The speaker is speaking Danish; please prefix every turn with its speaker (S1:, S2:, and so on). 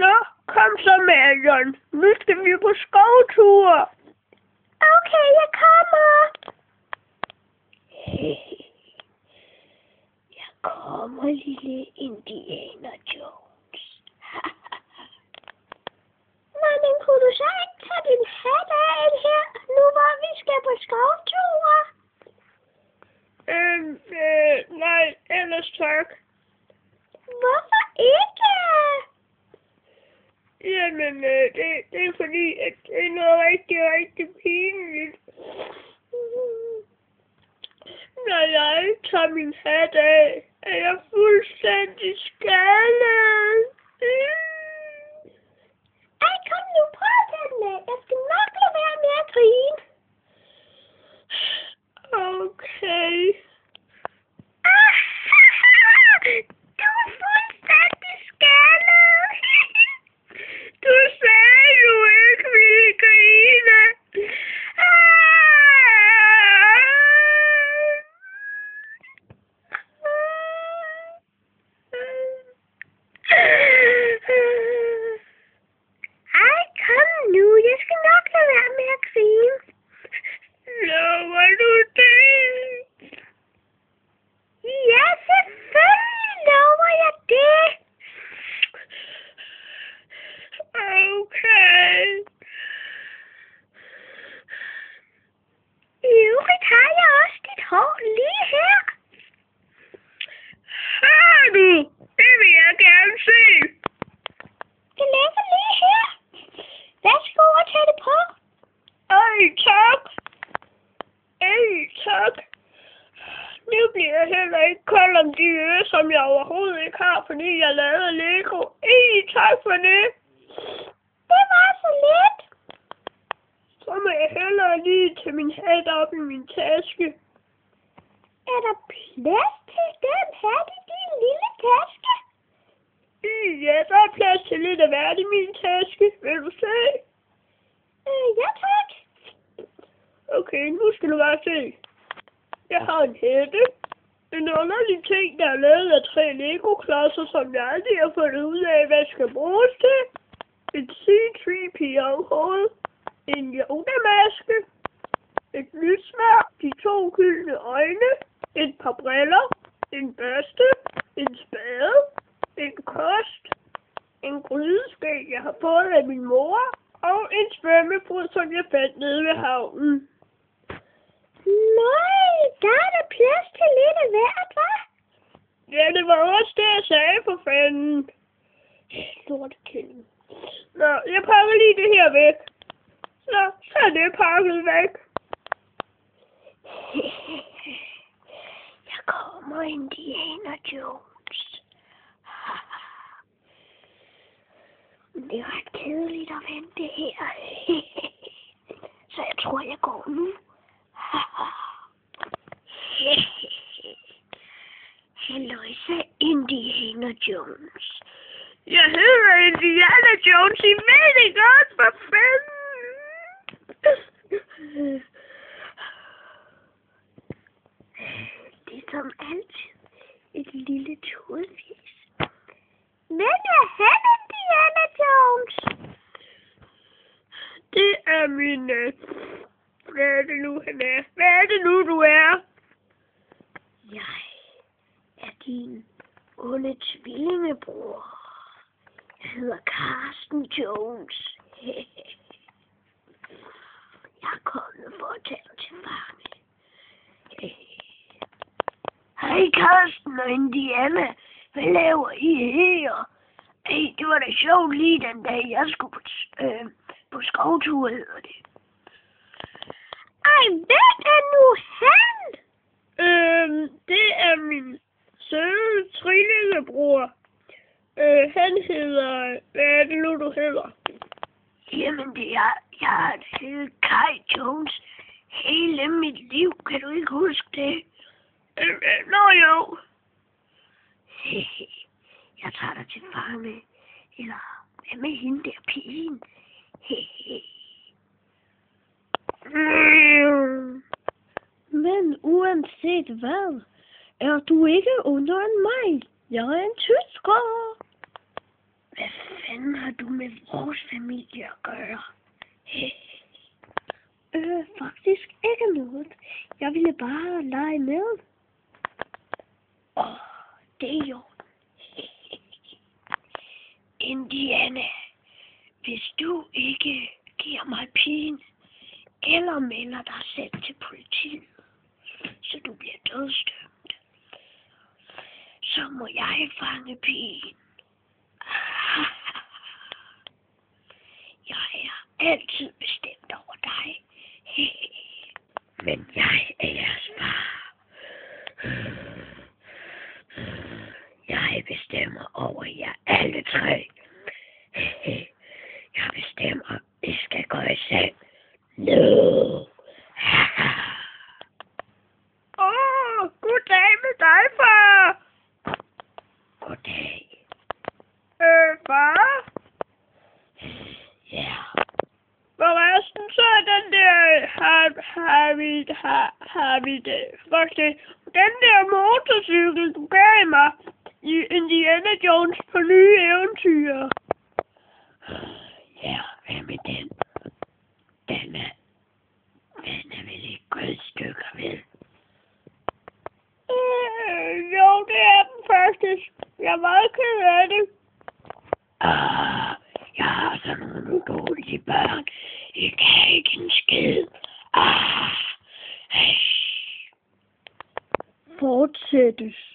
S1: Nå, kom så, Marion. Nu skal vi på skovtur.
S2: Okay, jeg kommer. Jeg kommer, lille Indiana Jones. Nå, men kunne du så ikke tage din hat af her, nu hvor vi skal på skovtur?
S1: Nej, ellers tak.
S2: Hvorfor ikke?
S1: Jamen, det er fordi, at det er noget rigtig pinligt. Når jeg tager min hat af, er jeg fuldstændig skaldet.
S2: Ej, kom nu, prøv at tage den af. Jeg skal nok lade være med at grine.
S1: Okay.
S2: Du er fuldstændig skaldet.
S1: Du sagde, du ikke ville grine.
S2: Ej, kom nu. Jeg skal nok lade være med at grine.
S1: Lover du det?
S2: Ja, selvfølgelig lover jeg det.
S1: Okay.
S2: I øvrigt har jeg også dit hår lige her.
S1: Har du? Det vil jeg gerne se.
S2: Det ligger lige her. Værsgo og tage det på.
S1: Tak. Tak. Nu bliver jeg heller ikke kold om de ører, som jeg overhovedet ikke har, fordi jeg lavede Lego. Tak for det.
S2: Det var så lidt.
S1: Så må jeg hellere lige tage min hat op i min taske.
S2: Er der plads til den hat i din lille taske?
S1: Ja, der er plads til lidt af hvert i min taske. Vil du se?
S2: Ja, tak.
S1: Okay, nu skal du bare se. Jeg har en hætte. En underlig ting, der er lavet af 3 Lego-klodser, som jeg aldrig har fundet ud af, hvad skal bruges til. Et C-3PO-hoved. En Yoda-maske. Et lyssværd. De 2 gyldne øjne. Et par briller. En børste. En spade. En kost. En grydeske, jeg har fået af min mor. Og en svømmefod, som jeg fandt nede ved havnen.
S2: Nej, der er der plads til lidt af hvert, hva'?
S1: Ja, det var også det, jeg sagde for fanden. Lortekælling. Nå, jeg pakker lige det her væk. Så er det pakket væk.
S2: Jeg kommer, Indiana Jones. Det var kedeligt at vente her. Så jeg tror, jeg går nu. Halløjsa, Indiana Jones.
S1: Jeg hedder Indiana Jones. I ved ikke også, for fanden.
S2: Det er som altid et lille tudefjes. Hvem er han, Indiana Jones?
S1: Det er min... Hvad er det nu, han er? Hvad er det nu, du er?
S2: Jeg er din onde tvillingebror. Jeg hedder Carsten Jones. Jeg er kommet for at tage dig til fange. Hej Carsten og Indiana. Hvad laver I her? Det var da sjovt lige den dag, jeg skulle på skovtur, hedder det. Ej, hvem er nu han?
S1: Det er min søde trillingebror. Han hedder... Hvad er det nu, du hedder?
S2: Jamen, jeg hedder Kai Jones hele mit liv. Kan du ikke huske det?
S1: Nå jo.
S2: Jeg tager dig til fange. Eller hvad med hende der pigen? Men uanset hvad, er du ikke under end mig. Jeg er en tysker. Hvad fanden har du med vores familie at gøre?
S1: Faktisk ikke noget. Jeg ville bare lege med.
S2: Det er jo. Indiana, hvis du ikke giver mig pigen, eller melder dig selv til politiet, så du bliver dødsdømt, så må jeg fange pigen. Jeg er altid bestemt over dig. Men jeg er jeres far. Jeg bestemmer over jer alle tre. Jeg bestemmer, I skal gå i seng nu.
S1: Goddag med dig, far.
S2: Goddag.
S1: Far?
S2: Ja.
S1: Forresten, så er den der, har vi det, faktisk, den der motorcykel, du gav mig i Indiana Jones på nye eventyr.
S2: Ja, hvad med den? Den er vel ikke gået i stykker, vel?
S1: Jo, det er den faktisk. Jeg er meget ked af det.
S2: Jeg har sådan nogle uduelige børn. I kan ikke en skid.
S1: Fortsættes.